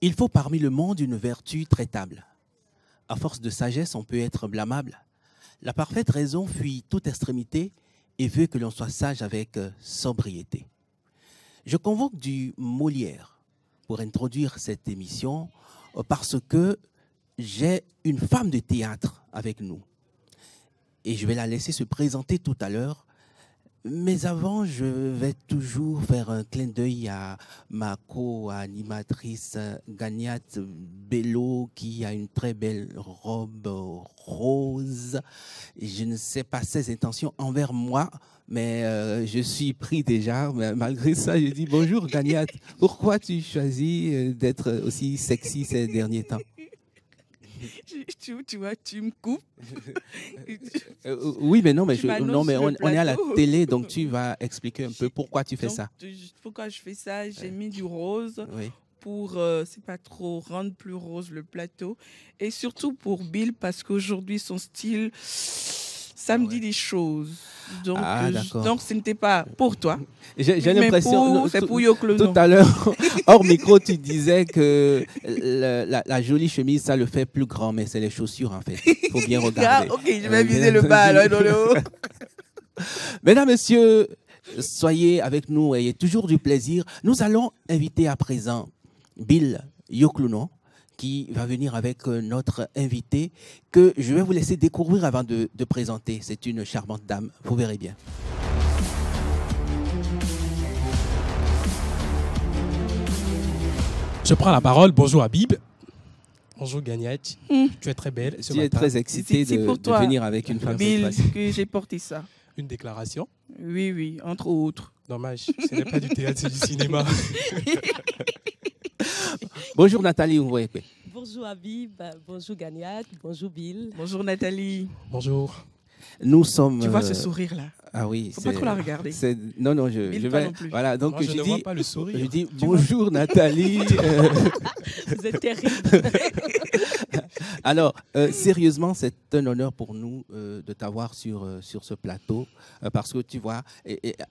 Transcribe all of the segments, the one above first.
Il faut parmi le monde une vertu traitable. À force de sagesse, on peut être blâmable. La parfaite raison fuit toute extrémité et veut que l'on soit sage avec sobriété. Je convoque du Molière pour introduire cette émission parce que j'ai une femme de théâtre avec nous. Et je vais la laisser se présenter tout à l'heure. Mais avant, je vais toujours faire un clin d'œil à ma co-animatrice Ganiat Bello qui a une très belle robe rose. Je ne sais pas ses intentions envers moi, mais je suis pris déjà. Mais malgré ça, je dis bonjour Ganiat. Pourquoi tu choisis d'être aussi sexy ces derniers temps? Tu vois, tu me coupes. Oui, mais non, mais, non, mais on est à la télé, donc tu vas expliquer un peu pourquoi tu fais ça. Pourquoi je fais ça? J'ai mis du rose pour, c'est pas trop, rendre plus rose le plateau. Et surtout pour Bill, parce qu'aujourd'hui, son style, ça me dit des choses. Donc, donc ce n'était pas pour toi. J'ai l'impression, c'est pour Yoklono. Tout à l'heure, hors micro, tu disais que la jolie chemise, ça le fait plus grand, mais c'est les chaussures en fait. Il faut bien regarder. Ok, je vais viser le bas alors dans le haut. Mesdames, messieurs, soyez avec nous, ayez toujours du plaisir. Nous allons inviter à présent Bill Yoklono, qui va venir avec notre invité, que je vais vous laisser découvrir avant de présenter. C'est une charmante dame, vous verrez bien. Je prends la parole. Bonjour Habib. Bonjour Ganiat. Tu es très belle. Tu es très excitée de venir avec une femme. Bill, que j'ai porté ça. Une déclaration? Oui, entre autres. Dommage, ce n'est pas du théâtre, c'est du cinéma. Bonjour Nathalie Ouwekwe. Bonjour Habib, bonjour Ganiat, bonjour Bill. Bonjour Nathalie. Bonjour. Nous sommes... Tu vois ce sourire-là? Ah oui. Faut pas trop la regarder. Non, je vais... Non plus. Voilà, donc moi, je ne vois pas le sourire. Je dis bonjour Nathalie. Vous êtes terrible. Alors, sérieusement, c'est un honneur pour nous de t'avoir sur ce plateau parce que tu vois,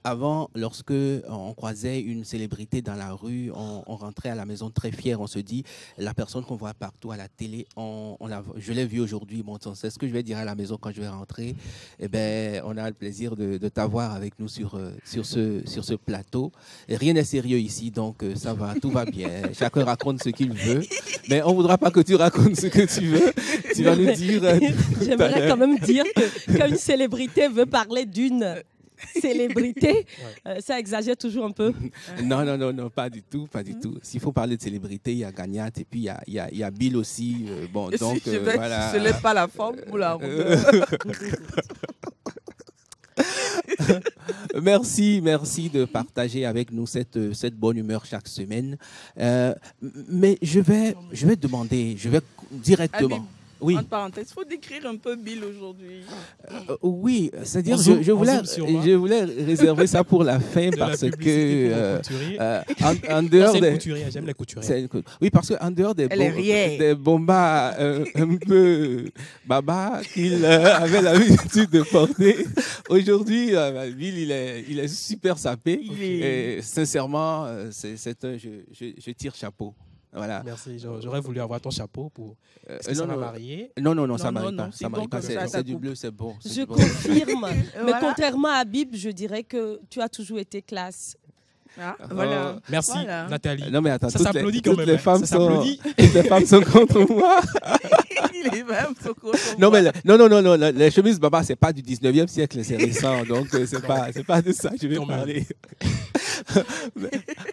avant, lorsque on croisait une célébrité dans la rue, on rentrait à la maison très fier. On se dit, la personne qu'on voit partout à la télé, je l'ai vue aujourd'hui. Bon, c'est ce que je vais dire à la maison quand je vais rentrer. Eh ben, on a le plaisir de t'avoir avec nous sur ce plateau. Et rien n'est sérieux ici, donc ça va, tout va bien. Chacun raconte ce qu'il veut, mais on ne voudra pas que tu racontes ce que tu veux. Tu vas nous dire... J'aimerais quand même dire que quand une célébrité veut parler d'une célébrité, ça exagère toujours un peu. Non, pas du tout, pas du tout. S'il faut parler de célébrité, il y a Ganiat et puis il y a Bill aussi. Bon, donc voilà. Je ne lève pas la forme ou la Merci de partager avec nous cette bonne humeur chaque semaine. Mais je vais demander, je vais directement... Habib, oui. entre parenthèses, il faut décrire un peu Bill aujourd'hui. Oui, c'est-à-dire je voulais réserver ça pour la fin parce que en dehors des couturiers, j'aime les couturiers. Oui, parce que en dehors des bombas un peu baba qu'il avait l'habitude de porter, aujourd'hui Bill il est super sapé et sincèrement je tire chapeau. Voilà. Merci, j'aurais voulu avoir ton chapeau pour... Est-ce que ça m'a marié? Non, ça marie pas. Ça marie pas. C'est du bleu, c'est bon. Je confirme. Mais contrairement à Habib, je dirais que tu as toujours été classe. Ah, voilà. Merci, voilà. Nathalie. Non, mais attends, ça s'applaudit quand même. Les femmes sont contre moi. Les femmes sont contre non, moi. mais non, les chemises baba, c'est pas du 19e siècle, c'est récent. Donc, c'est pas de ça que je vais parler.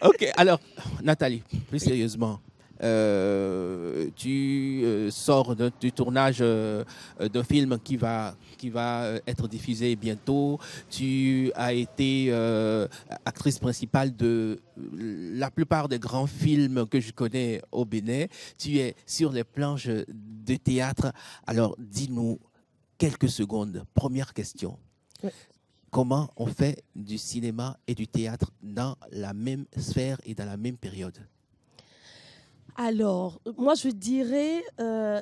Ok, alors, Nathalie, plus sérieusement. Tu sors du tournage d'un film qui va être diffusé bientôt. Tu as été actrice principale de la plupart des grands films que je connais au Bénin. Tu es sur les planches de théâtre. Alors, dis-nous quelques secondes. Première question. Ouais. Comment on fait du cinéma et du théâtre dans la même sphère et dans la même période? Alors, moi je dirais,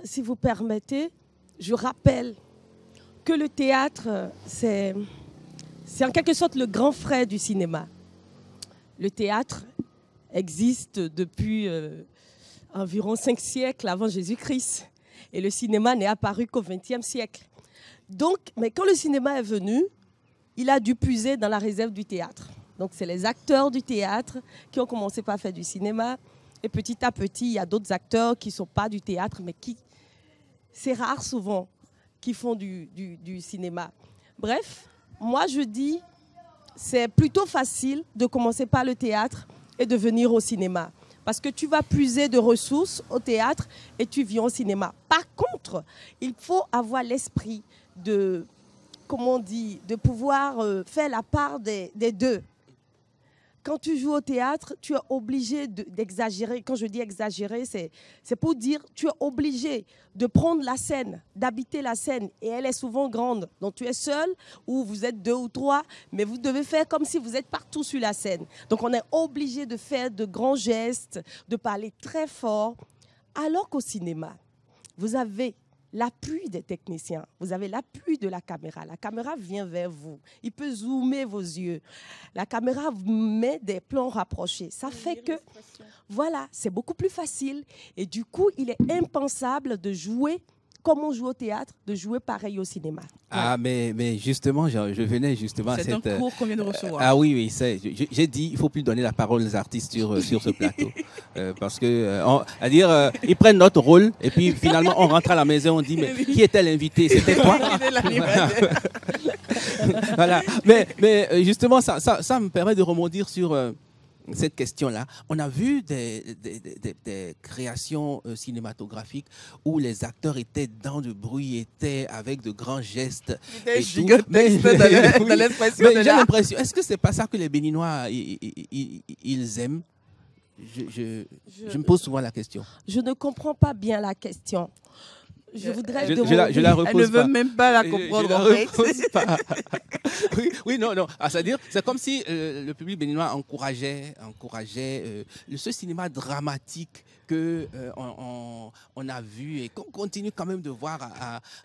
si vous permettez, je rappelle que le théâtre, c'est en quelque sorte le grand frère du cinéma. Le théâtre existe depuis environ 5 siècles avant Jésus-Christ. Et le cinéma n'est apparu qu'au XXe siècle. Donc, mais quand le cinéma est venu, il a dû puiser dans la réserve du théâtre. Donc, c'est les acteurs du théâtre qui ont commencé par faire du cinéma. Et petit à petit, il y a d'autres acteurs qui ne sont pas du théâtre, mais qui, c'est rare souvent, qui font du cinéma. Bref, moi je dis, c'est plutôt facile de commencer par le théâtre et de venir au cinéma. Parce que tu vas puiser de ressources au théâtre et tu viens au cinéma. Par contre, il faut avoir l'esprit de, comment on dit, de pouvoir faire la part des deux. Quand tu joues au théâtre, tu es obligé d'exagérer. Quand je dis exagérer, c'est pour dire tu es obligé de prendre la scène, d'habiter la scène. Et elle est souvent grande. Donc tu es seul ou vous êtes 2 ou 3, mais vous devez faire comme si vous êtes partout sur la scène. Donc on est obligé de faire de grands gestes, de parler très fort. Alors qu'au cinéma, vous avez l'appui des techniciens, vous avez l'appui de la caméra. La caméra vient vers vous. Il peut zoomer vos yeux. La caméra met des plans rapprochés. Ça fait que, voilà, c'est beaucoup plus facile. Et du coup, il est impensable de jouer comme on joue au théâtre, de jouer pareil au cinéma. Ah, mais justement, je venais justement à cette... C'est un cours qu'on vient de recevoir. Ah oui, j'ai dit, il ne faut plus donner la parole aux artistes sur ce plateau. Parce que, ils prennent notre rôle et puis finalement, on rentre à la maison, on dit, mais qui était l'invité? C'était toi? Voilà. Mais justement, ça me permet de rebondir sur... cette question-là. On a vu des créations cinématographiques où les acteurs étaient dans le bruit, étaient avec de grands gestes. Mais j'ai l'impression, est-ce que c'est pas ça que les Béninois, ils aiment? Je me pose souvent la question. Je ne comprends pas bien la question. Je voudrais je la repose. Elle ne veut même pas la comprendre en fait. Oui, non. C'est-à-dire, c'est comme si le public béninois encourageait ce cinéma dramatique que on a vu et qu'on continue quand même de voir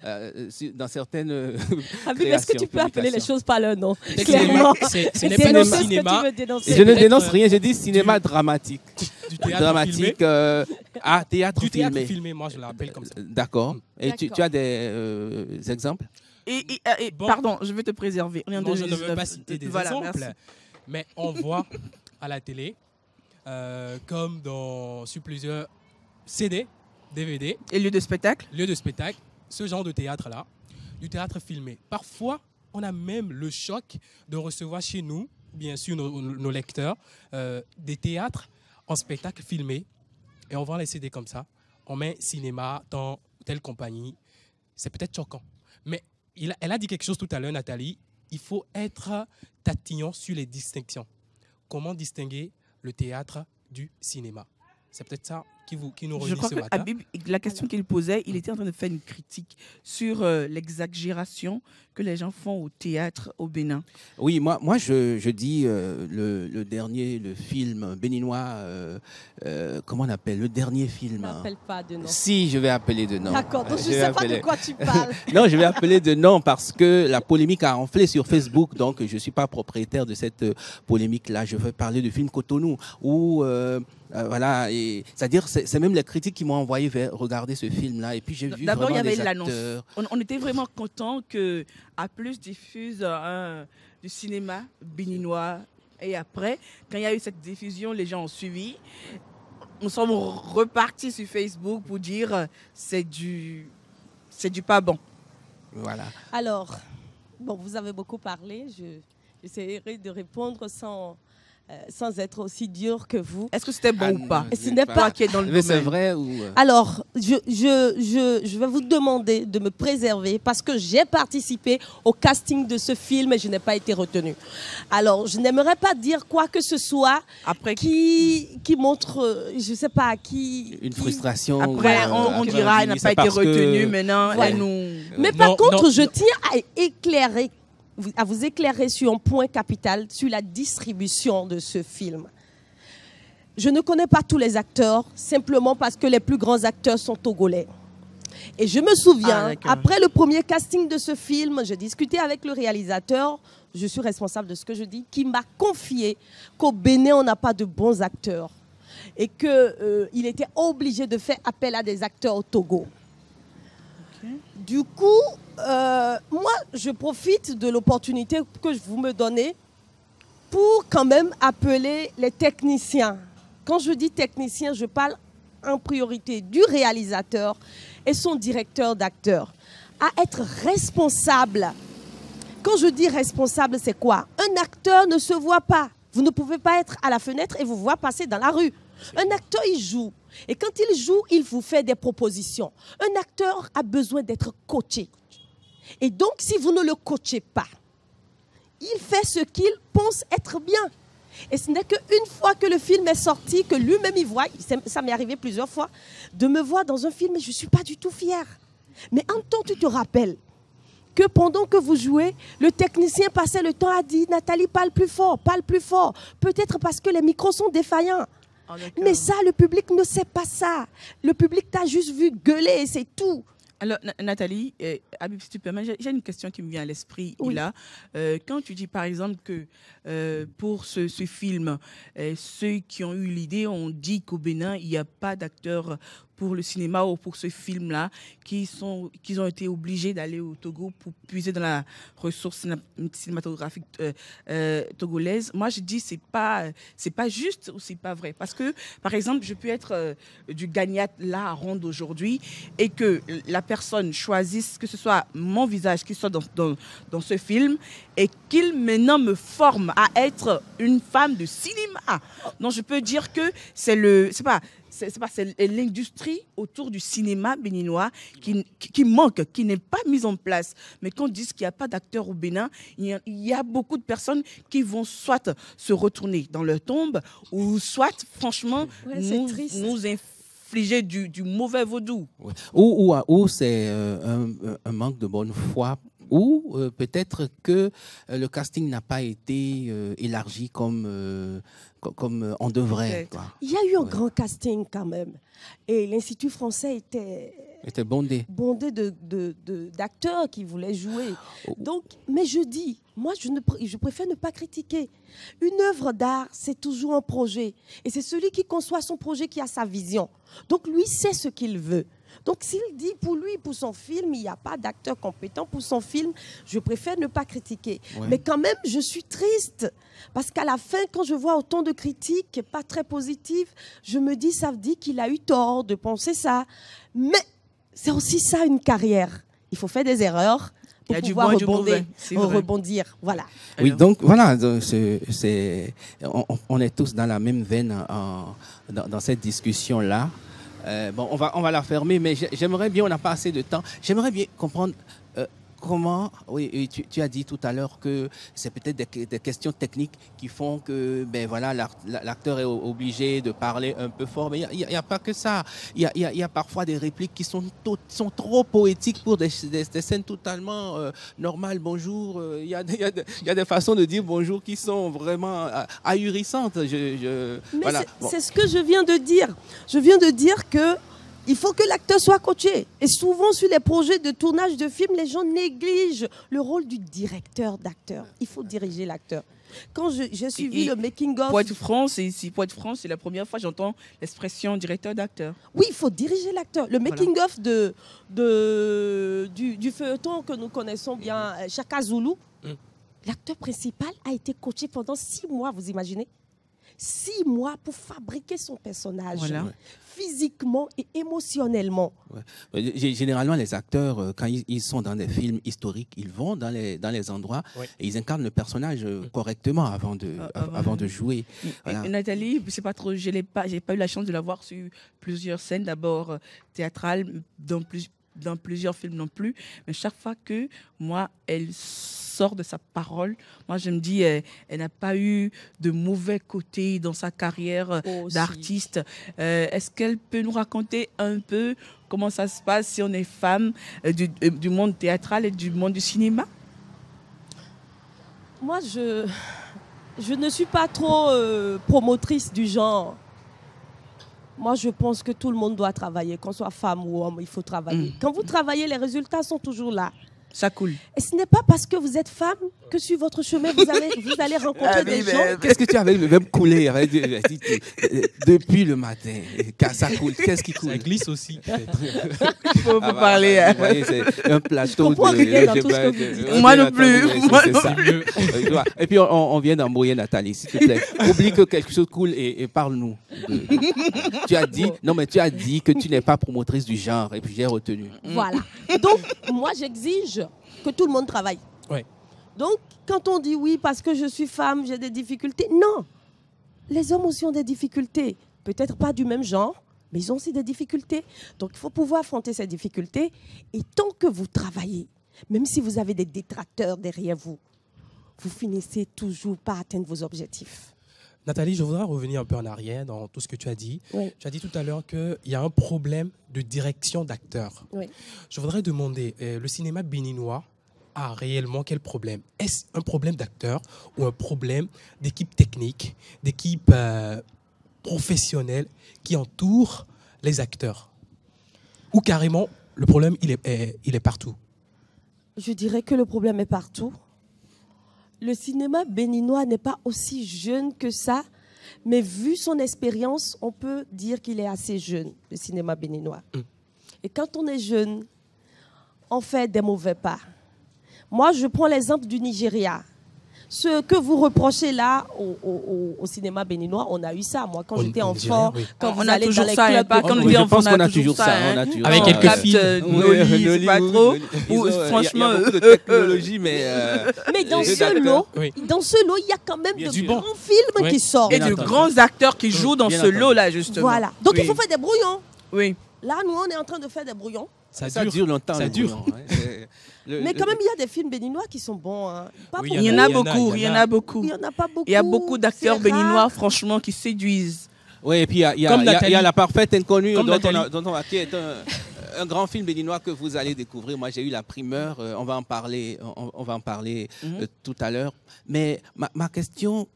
dans certaines créations. Est-ce que tu peux appeler les choses par leur nom? Ce n'est pas le cinéma. Je ne dénonce rien, je dis cinéma dramatique. Du théâtre dramatique, théâtre du filmé. Théâtre filmé, moi je l'appelle comme ça. D'accord. Et tu as des exemples? Bon, pardon, je vais te préserver. Non, je ne veux pas citer des exemples, merci. Mais on voit à la télé, comme sur plusieurs CD, DVD. Et lieux de spectacle? Lieux de spectacle, ce genre de théâtre-là, du théâtre filmé. Parfois, on a même le choc de recevoir chez nous, bien sûr nos lecteurs, des théâtres en spectacle filmé. Et on vend les CD comme ça. On met cinéma dans telle compagnie. C'est peut-être choquant. Mais elle a dit quelque chose tout à l'heure, Nathalie. Il faut être tatillon sur les distinctions. Comment distinguer le théâtre du cinéma? C'est peut-être ça qui nous relie ce matin. Je crois qu'Habib, la question qu'il posait, il était en train de faire une critique sur l'exagération que les gens font au théâtre au Bénin. Oui, moi je dis le film béninois, comment on appelle le dernier film? Je n'appelle pas de nom. Si, je vais appeler de nom. D'accord, donc je ne sais pas de quoi tu parles. Non, je vais appeler de nom parce que la polémique a enflé sur Facebook, donc je ne suis pas propriétaire de cette polémique-là. Je veux parler du film Cotonou, où... voilà, c'est-à-dire c'est même les critiques qui m'ont envoyé vers regarder ce film-là. Et puis j'ai vu d'abord, vraiment il y avait des l'annonce. acteurs. On était vraiment contents que A+ diffuse du cinéma béninois. Et après, quand il y a eu cette diffusion, les gens ont suivi. Nous sommes repartis sur Facebook pour dire c'est du pas bon. Voilà. Alors, bon, vous avez beaucoup parlé. J'essaierai de répondre sans être aussi dur que vous. Est-ce que c'était bon ou pas? Ce n'est pas qui est dans le mais c'est vrai ou... Alors, je vais vous demander de me préserver parce que j'ai participé au casting de ce film et je n'ai pas été retenue. Alors, je n'aimerais pas dire quoi que ce soit après qui montre, je ne sais pas, une frustration. Après, on dira, elle n'a pas été retenue, maintenant, voilà. elle nous... Mais par contre, je tiens à vous éclairer sur un point capital, sur la distribution de ce film. Je ne connais pas tous les acteurs, simplement parce que les plus grands acteurs sont togolais. Et je me souviens, après le premier casting de ce film, j'ai discuté avec le réalisateur, je suis responsable de ce que je dis, qui m'a confié qu'au Bénin, on n'a pas de bons acteurs. et qu'il était obligé de faire appel à des acteurs au Togo. Okay. Du coup, moi, je profite de l'opportunité que vous me donnez pour quand même appeler les techniciens. Quand je dis technicien, je parle en priorité du réalisateur et son directeur d'acteur, à être responsable. Quand je dis responsable, c'est quoi? Un acteur ne se voit pas. Vous ne pouvez pas être à la fenêtre et vous voir passer dans la rue. Un acteur, il joue. Et quand il joue, il vous fait des propositions. Un acteur a besoin d'être coaché. Et donc, si vous ne le coachez pas, il fait ce qu'il pense être bien. Et ce n'est qu'une fois que le film est sorti, que lui-même il voit, ça m'est arrivé plusieurs fois, de me voir dans un film et je ne suis pas du tout fière. Mais en même temps, tu te rappelles que pendant que vous jouez, le technicien passait le temps à dire « Nathalie, parle plus fort, parle plus fort ». Peut-être parce que les micros sont défaillants. Oh, mais ça, le public ne sait pas ça. Le public t'a juste vu gueuler et c'est tout. Alors, Nathalie, Habib, si tu permets, j'ai une question qui me vient à l'esprit. Oui. Là. Quand tu dis, par exemple, que pour ce film, ceux qui ont eu l'idée ont dit qu'au Bénin, il n'y a pas d'acteurs pour le cinéma ou pour ce film-là, qu'ils ont été obligés d'aller au Togo pour puiser dans la ressource cinématographique togolaise. Moi, je dis c'est pas juste ou c'est pas vrai. Parce que, par exemple, je peux être du Gagnat là à Ronde aujourd'hui et que la personne choisisse que ce soit mon visage qui soit dans ce film et qu'il maintenant me forme à être une femme de cinéma. Donc, je peux dire que c'est l'industrie autour du cinéma béninois qui manque, qui n'est pas mise en place. Mais quand on dit qu'il n'y a pas d'acteurs au Bénin, il y a beaucoup de personnes qui vont soit se retourner dans leur tombe ou soit, franchement, nous infliger du mauvais vaudou. Ouais. Ou c'est un manque de bonne foi. Ou peut-être que le casting n'a pas été élargi comme on devrait. Quoi. Il y a eu un grand casting quand même. Et l'Institut français était bondé d'acteurs qui voulaient jouer. Donc, mais je dis, moi, je préfère ne pas critiquer. Une œuvre d'art, c'est toujours un projet. Et c'est celui qui conçoit son projet qui a sa vision. Donc, lui sait ce qu'il veut. Donc, s'il dit pour lui, pour son film, il n'y a pas d'acteur compétent pour son film, je préfère ne pas critiquer. Ouais. Mais quand même, je suis triste. Parce qu'à la fin, quand je vois autant de critiques pas très positives, je me dis, ça veut dire qu'il a eu tort de penser ça. Mais c'est aussi ça, une carrière. Il faut faire des erreurs pour pouvoir rebondir. Voilà. Oui, donc voilà, on est tous dans la même veine dans cette discussion-là. Bon, on va la fermer, mais j'aimerais bien, on n'a pas assez de temps, j'aimerais bien comprendre comment, oui, tu as dit tout à l'heure que c'est peut-être des questions techniques qui font que, ben voilà, l'acteur est obligé de parler un peu fort, mais il n'y a pas que ça. Il y a parfois des répliques qui sont trop poétiques pour des scènes totalement normales. Bonjour, il y a des façons de dire bonjour qui sont vraiment ahurissantes. Voilà. C'est ce que je viens de dire. Je viens de dire que il faut que l'acteur soit coaché. Et souvent, sur les projets de tournage de films, les gens négligent le rôle du directeur d'acteur. Il faut diriger l'acteur. Quand j'ai suivi le making-of... Pour être franc, c'est la première fois que j'entends l'expression directeur d'acteur. Oui, il faut diriger l'acteur. Le making-of du feuilleton que nous connaissons bien, Chaka Zulu, l'acteur principal a été coaché pendant 6 mois, vous imaginez ? 6 mois pour fabriquer son personnage, physiquement et émotionnellement. Ouais. Généralement, les acteurs, quand ils sont dans des films historiques, ils vont dans les endroits et ils incarnent le personnage correctement avant de jouer. Voilà. Nathalie, c'est pas trop, j'ai pas eu la chance de la voir sur plusieurs scènes, d'abord théâtrales, dans plusieurs films non plus, mais chaque fois que moi, elle sort de sa parole, moi je me dis, elle n'a pas eu de mauvais côté dans sa carrière d'artiste. Est-ce qu'elle peut nous raconter un peu comment ça se passe si on est femme du monde théâtral et du monde du cinéma? Moi, je ne suis pas trop promotrice du genre. Moi, je pense que tout le monde doit travailler, qu'on soit femme ou homme, il faut travailler. Quand vous travaillez, les résultats sont toujours là. Ça coule. Et ce n'est pas parce que vous êtes femme que sur votre chemin, vous allez rencontrer des gens. Qu'est-ce que tu as avec le verbe couler depuis le matin? Ça coule. Qu'est-ce qui coule? Ça glisse aussi. Il faut parler. Vous voyez, c'est un plateau. Je comprends rien dans tout ce que vous dites. Moi non plus. Et puis, on vient d'embrouiller Nathalie, s'il te plaît. Oublie que quelque chose coule et parle-nous. Tu as dit, non, mais tu as dit que tu n'es pas promotrice du genre, et puis j'ai retenu. Voilà. Donc, moi, j'exige que tout le monde travaille. Ouais. Donc, quand on dit oui, parce que je suis femme, j'ai des difficultés, non. Les hommes aussi ont des difficultés. Peut-être pas du même genre, mais ils ont aussi des difficultés. Donc, il faut pouvoir affronter ces difficultés. Et tant que vous travaillez, même si vous avez des détracteurs derrière vous, vous finissez toujours par atteindre vos objectifs. Nathalie, je voudrais revenir un peu en arrière dans tout ce que tu as dit. Oui. Tu as dit tout à l'heure qu'il y a un problème de direction d'acteurs. Oui. Je voudrais demander, le cinéma béninois a réellement quel problème? Est-ce un problème d'acteurs ou un problème d'équipe technique, d'équipe professionnelle qui entoure les acteurs? Ou carrément, le problème, il est partout? Je dirais que le problème est partout. Le cinéma béninois n'est pas aussi jeune que ça, mais vu son expérience, on peut dire qu'il est assez jeune, le cinéma béninois. Et quand on est jeune, on fait des mauvais pas. Moi, je prends l'exemple du Nigeria. Ce que vous reprochez là au cinéma béninois, on a eu ça. Moi, quand j'étais enfant, oui. quand On vous a allez toujours dans les ça, clubs, quand on Oui, dit je enfant, pense qu'on a toujours toujours ça. ça. On a toujours Avec ça. quelques Capte, films. Noli, c'est pas trop. Ou, Il y a franchement, beaucoup de technologie, mais... mais dans les ce lot, Oui. il y a quand même Bien de sûr. grands films Oui. qui sortent. et Bien de entendu. grands acteurs qui jouent dans Bien ce entendu. lot-là, justement. Voilà. Donc, il Oui. faut faire des brouillons. Oui. Là, nous, on est en train de faire des brouillons. Ça dure longtemps. Ça le dure. brouillon, ouais. Mais quand même, il y a des films béninois qui sont bons. Hein. Pas Oui, pour Il y en vous. a il y en a, beaucoup, il il y y en en a. a beaucoup. Il y en a pas beaucoup. Il y a beaucoup d'acteurs C'est rare. béninois, franchement, qui séduisent. Oui, et puis il y Comme a Nathalie. La parfaite inconnue Comme dont Nathalie. qui est un grand film béninois que vous allez découvrir. Moi, j'ai eu la primeur. On va en parler, tout à l'heure. Mais ma question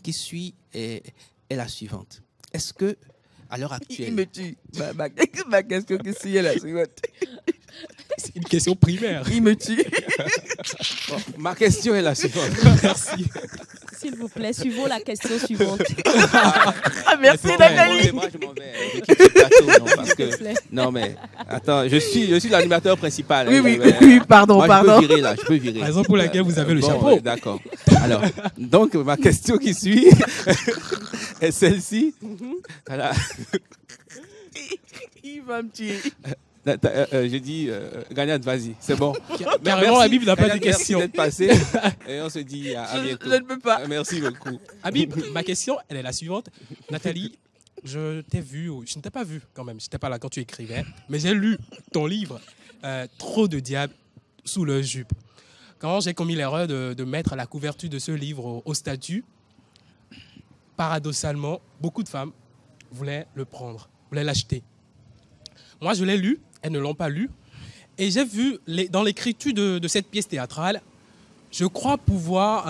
qui suit est la suivante. Est-ce que, à l'heure Il actuelle, me tue. Ma question qui suit est la suivante. C'est une question primaire. Il me tue. ma question est la suivante. Merci. S'il vous plaît, suivons la question suivante. Ah, merci, Ouais. Nathalie. Moi, je m'en vais. Je quitte le plateau, non, parce que S'il vous plaît. non, mais attends, je suis l'animateur principal. Oui, hein, oui, mais, oui, pardon, moi, pardon. Je peux virer là, je peux virer. Raison pour laquelle vous avez le Bon, chapeau. D'accord. Alors, donc, ma question qui suit est celle-ci. Voilà. Il va me tuer. Je dis, Gagnat, vas-y, c'est bon. Carrément, Habib n'a pas de Gagnat, questions. merci d'être passé. Et on se dit à bientôt. Je ne peux pas. Merci beaucoup. Habib, ma question, elle est la suivante. Nathalie, je t'ai vu, je ne t'ai pas vu quand même, je n'étais pas là quand tu écrivais, mais j'ai lu ton livre, Trop de diable sous leur jupe. Quand j'ai commis l'erreur de mettre la couverture de ce livre au statut, paradoxalement, beaucoup de femmes voulaient le prendre, voulaient l'acheter. Moi, je l'ai lu, elles ne l'ont pas lu, et j'ai vu dans l'écriture de cette pièce théâtrale, je crois pouvoir...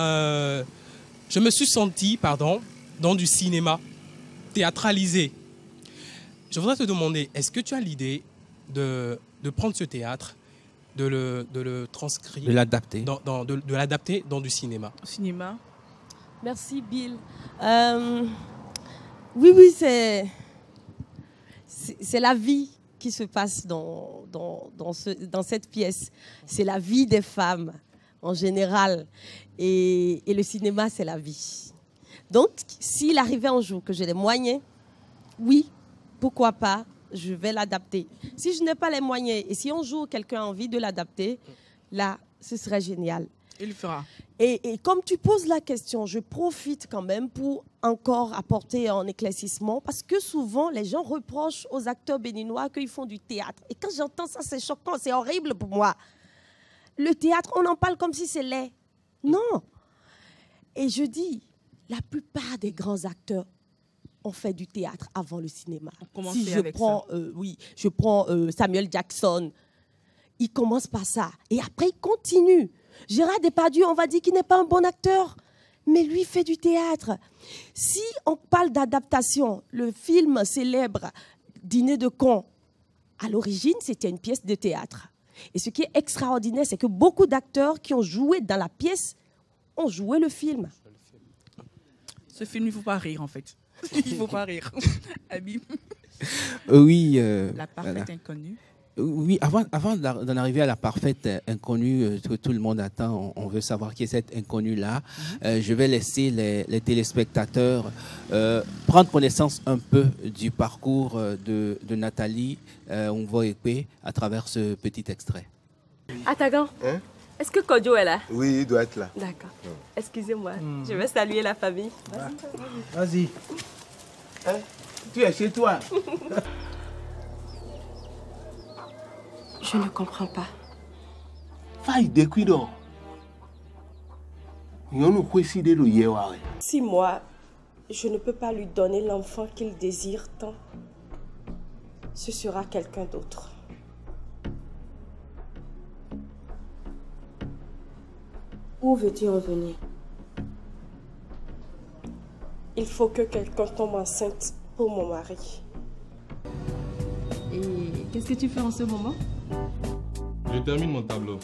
je me suis senti, dans du cinéma théâtralisé. Je voudrais te demander, est-ce que tu as l'idée de prendre ce théâtre, de le transcrire, De l'adapter. de l'adapter dans du cinéma? Au cinéma. Merci, Bill. Oui, c'est la vie qui se passe dans cette pièce. C'est la vie des femmes en général. Et le cinéma, c'est la vie. Donc, s'il arrivait un jour que j'ai les moyens, oui, pourquoi pas, je vais l'adapter. Si je n'ai pas les moyens et si un jour quelqu'un a envie de l'adapter, là, ce serait génial. Il le fera. Et comme tu poses la question, je profite quand même pour encore apporter un éclaircissement parce que souvent, les gens reprochent aux acteurs béninois qu'ils font du théâtre. Et quand j'entends ça, c'est choquant, c'est horrible pour moi. Le théâtre, on en parle comme si c'est laid. Non. Et je dis, la plupart des grands acteurs ont fait du théâtre avant le cinéma. Si je prends, je prends Samuel Jackson, il commence par ça. Et après, il continue. Gérard Depardieu, on va dire qu'il n'est pas un bon acteur, mais lui fait du théâtre. Si on parle d'adaptation, le film célèbre Dîner de cons, à l'origine, c'était une pièce de théâtre. Et ce qui est extraordinaire, c'est que beaucoup d'acteurs qui ont joué dans la pièce ont joué le film. Ce film, il ne faut pas rire, en fait. Il ne faut pas rire. Habib. Oui. La parfaite inconnue. Oui, avant d'en arriver à la parfaite inconnue que tout le monde attend, on veut savoir qui est cette inconnue-là. Je vais laisser les téléspectateurs prendre connaissance un peu du parcours de Nathalie Onvoekpe à travers ce petit extrait. Atagan, est-ce que Kodjo est là? Oui, il doit être là. D'accord. Excusez-moi, je vais saluer la famille. Vas-y. Tu es chez toi. Je ne comprends pas. Faille de cuido. Si moi, je ne peux pas lui donner l'enfant qu'il désire tant, ce sera quelqu'un d'autre. Où veux-tu revenir? Il faut que quelqu'un tombe enceinte pour mon mari. Et qu'est-ce que tu fais en ce moment? Je termine mon tableau.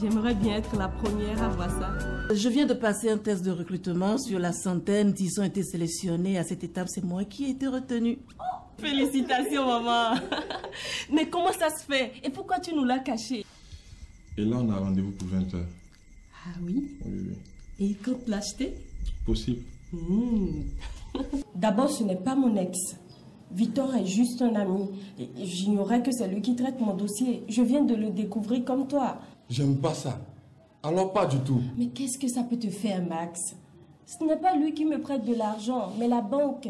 J'aimerais bien être la première à voir ça. Je viens de passer un test de recrutement sur la centaine qui ont été sélectionnés. À cette étape, c'est moi qui ai été retenue. Oh, félicitations, maman. Mais comment ça se fait? Et pourquoi tu nous l'as caché? Et là, on a rendez-vous pour 20h. Ah oui? Oui. Et quand l'acheter? Possible. D'abord, ce n'est pas mon ex. Victor est juste un ami. J'ignorais que c'est lui qui traite mon dossier. Je viens de le découvrir comme toi. J'aime pas ça. Alors pas du tout. Mais qu'est-ce que ça peut te faire, Max? Ce n'est pas lui qui me prête de l'argent, mais la banque.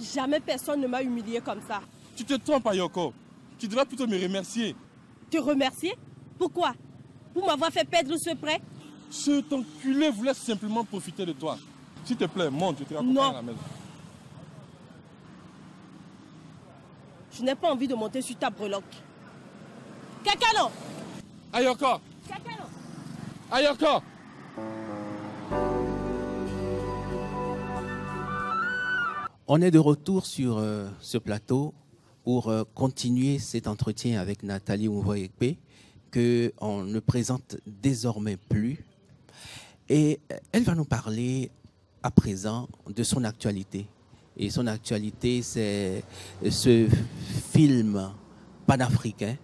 Jamais personne ne m'a humilié comme ça. Tu te trompes, Ayoko. Tu devrais plutôt me remercier. Te remercier? Pourquoi? Pour m'avoir fait perdre ce prêt? Cet enculé voulait simplement profiter de toi. S'il te plaît, monte, je te raccompagne à la maison. Je n'ai pas envie de monter sur ta breloque. Kakano! Ayoko! Kakano! Ayoko! On est de retour sur ce plateau pour continuer cet entretien avec Nathalie Onvoekpe, qu'on ne présente désormais plus. Et elle va nous parler à présent de son actualité. Et son actualité, c'est ce film panafricain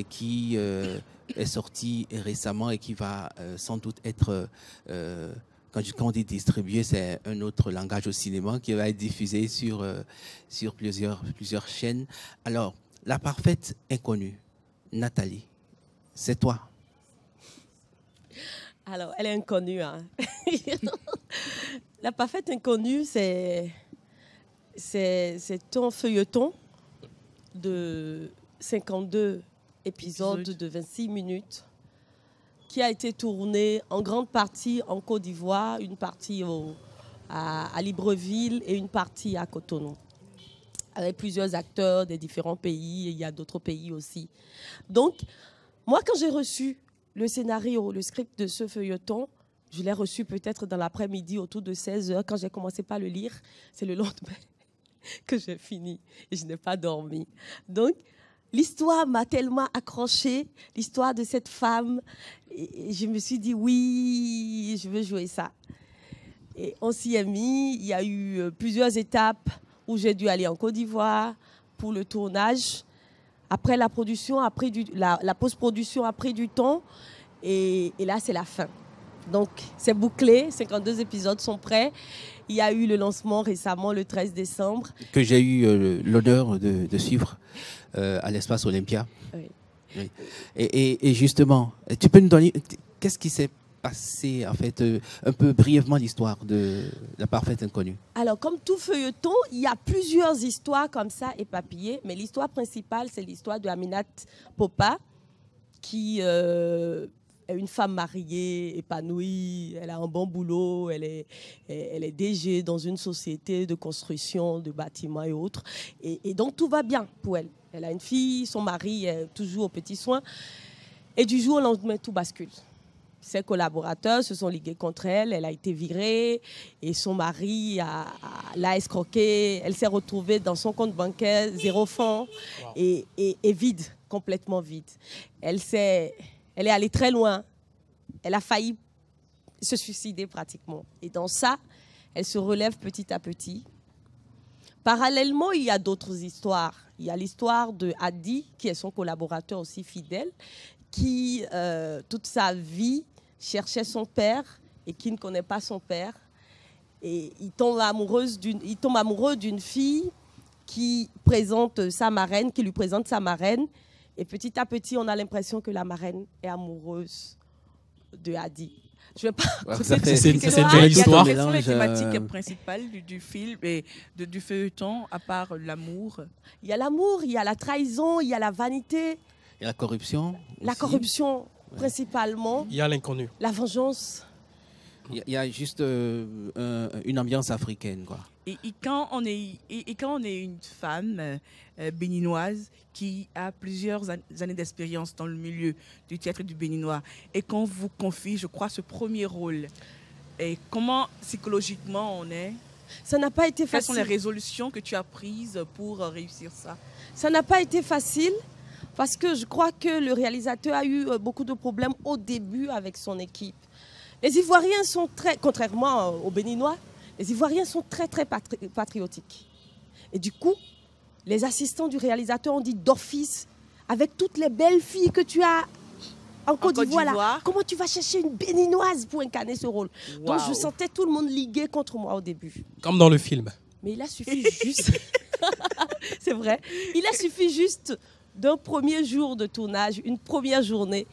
qui est sorti récemment et qui va sans doute être, quand on dit distribué, c'est un autre langage au cinéma, qui va être diffusé sur plusieurs chaînes. Alors, La parfaite inconnue, Nathalie, c'est toi. Alors, elle est inconnue. Hein. La parfaite inconnue, c'est un feuilleton de 52 épisodes de 26 minutes qui a été tourné en grande partie en Côte d'Ivoire, une partie à Libreville et une partie à Cotonou, avec plusieurs acteurs des différents pays, et il y a d'autres pays aussi. Donc, moi, quand j'ai reçu le scénario, le script de ce feuilleton, je l'ai reçu peut-être dans l'après-midi, autour de 16h. Quand j'ai commencé par le lire, c'est le lendemain que j'ai fini et je n'ai pas dormi. Donc, l'histoire m'a tellement accrochée, l'histoire de cette femme, et je me suis dit, oui, je veux jouer ça. Et on s'y est mis. Il y a eu plusieurs étapes où j'ai dû aller en Côte d'Ivoire pour le tournage. Après la production, la post-production a pris du temps, et là, c'est la fin. Donc, c'est bouclé, 52 épisodes sont prêts. Il y a eu le lancement récemment, le 13 décembre. Que j'ai eu l'honneur de suivre à l'Espace Olympia. Oui. Oui. Et justement, tu peux nous donner, qu'est-ce qui s'est passé, en fait, un peu brièvement l'histoire de La parfaite inconnue? Alors, comme tout feuilleton, il y a plusieurs histoires comme ça éparpillées, mais l'histoire principale, c'est l'histoire de Aminat Popa, qui est une femme mariée, épanouie, elle a un bon boulot, elle est DG dans une société de construction de bâtiments et autres. Et donc, tout va bien pour elle. Elle a une fille, son mari est toujours aux petits soins. Et du jour au lendemain, tout bascule. Ses collaborateurs se sont ligués contre elle, elle a été virée et son mari l'a escroquée. Elle s'est retrouvée dans son compte bancaire, 0 fonds et vide, complètement vide. Elle est allée très loin. Elle a failli se suicider pratiquement. Et dans ça, elle se relève petit à petit. Parallèlement, il y a d'autres histoires. Il y a l'histoire de Hadi, qui est son collaborateur aussi fidèle, qui, toute sa vie, cherchait son père et qui ne connaît pas son père. Et il tombe amoureux d'une fille qui lui présente sa marraine. Et petit à petit, on a l'impression que la marraine est amoureuse de Hadi. Je vais pas c'est une belle histoire. Quelles sont les thématiques principales du film et du feuilleton, à part l'amour? Il y a l'amour, il y a la trahison, il y a la vanité. Et la corruption. La corruption, principalement. Il y a l'inconnu. La vengeance. Il y a juste une ambiance africaine, quoi. Et quand on est une femme béninoise qui a plusieurs années d'expérience dans le milieu du théâtre du béninois et qu'on vous confie, je crois, ce premier rôle, et comment psychologiquement on est? Ça n'a pas été facile. Quelles sont les résolutions que tu as prises pour réussir ça? Ça n'a pas été facile parce que je crois que le réalisateur a eu beaucoup de problèmes au début avec son équipe. Les Ivoiriens sont contrairement aux Béninois, les Ivoiriens sont très patriotiques. Et du coup, les assistants du réalisateur ont dit d'office, avec toutes les belles filles que tu as en Côte d'Ivoire, comment tu vas chercher une Béninoise pour incarner ce rôle? Wow. Donc je sentais tout le monde ligué contre moi au début. Comme dans le film. Mais il a suffi juste... C'est vrai. Il a suffi juste d'un premier jour de tournage, une première journée.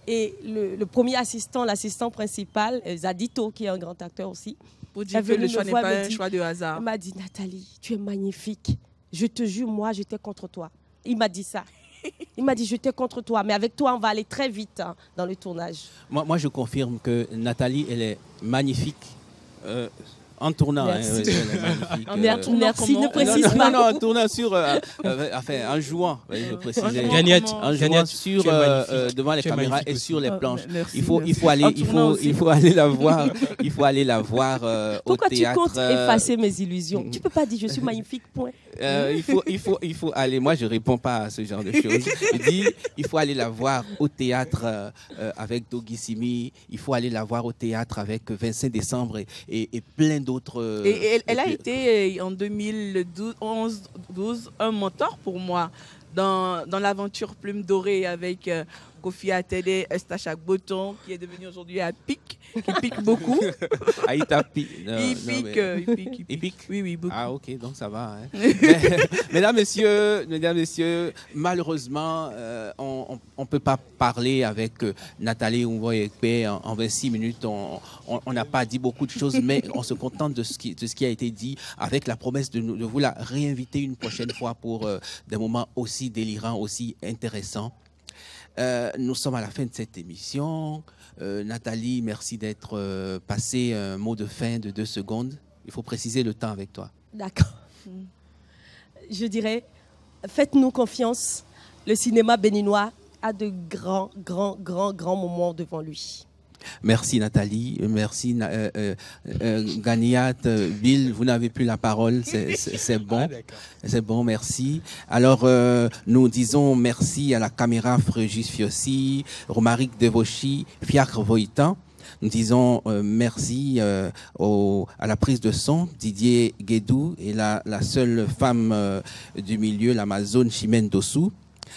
Et le premier assistant, l'assistant principal, Zadito, qui est un grand acteur aussi, pour dire que le choix n'est pas un choix de hasard. Il m'a dit, Nathalie, tu es magnifique. Je te jure, moi, j'étais contre toi. Il m'a dit ça. Il m'a dit, j'étais contre toi, mais avec toi, on va aller très vite dans le tournage. Moi, je confirme que Nathalie, elle est magnifique. En tournant. Merci. Merci, ne précise pas. Non, en tournant sur... en jouant, je précisais. En jouant sur, devant les caméras et sur les planches. Il faut aller la voir. Il faut aller la voir au théâtre. Pourquoi tu comptes effacer mes illusions? Tu ne peux pas dire, je suis magnifique, point. Il faut aller... Moi, je ne réponds pas à ce genre de choses. Je dis, il faut aller la voir au théâtre avec Dogi Simi. Il faut aller la voir au théâtre avec Vincent Décembre et plein d'autres. Et elle a été en 2012 un mentor pour moi dans l'aventure Plume Dorée avec Kofi Atede, Estachak Boton, qui est devenu aujourd'hui à Pic, qui pique beaucoup. Ah, il pique. Il pique. Oui, beaucoup. Ah, ok, donc ça va. Hein. Mesdames, messieurs, malheureusement, on ne peut pas parler avec Nathalie Mvoyekpe en 26 minutes. On n'a pas dit beaucoup de choses, mais on se contente de ce qui a été dit, avec la promesse de vous la réinviter une prochaine fois pour des moments aussi délirants, aussi intéressants. Nous sommes à la fin de cette émission. Nathalie, merci d'être passée. Un mot de fin de 2 secondes. Il faut préciser le temps avec toi. D'accord. Je dirais, faites-nous confiance. Le cinéma béninois a de grands moments devant lui. Merci Nathalie, merci Ganiat, Bill, vous n'avez plus la parole, c'est bon, c'est bon, merci. Alors nous disons merci à la caméra Fréjus Fiossi, Romaric Devochi, Fiacre Voitan. Nous disons merci à la prise de son, Didier Guédou et la seule femme du milieu, l'Amazone Chimène Dossou.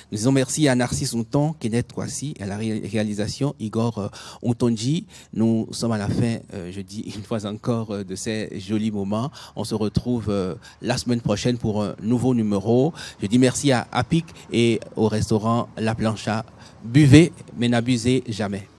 Nous disons merci à Narcisse Onton, Kenneth Kwasi, à la réalisation, Igor Ontonji. Nous sommes à la fin, je dis une fois encore, de ces jolis moments. On se retrouve la semaine prochaine pour un nouveau numéro. Je dis merci à APIC et au restaurant La Plancha. Buvez, mais n'abusez jamais.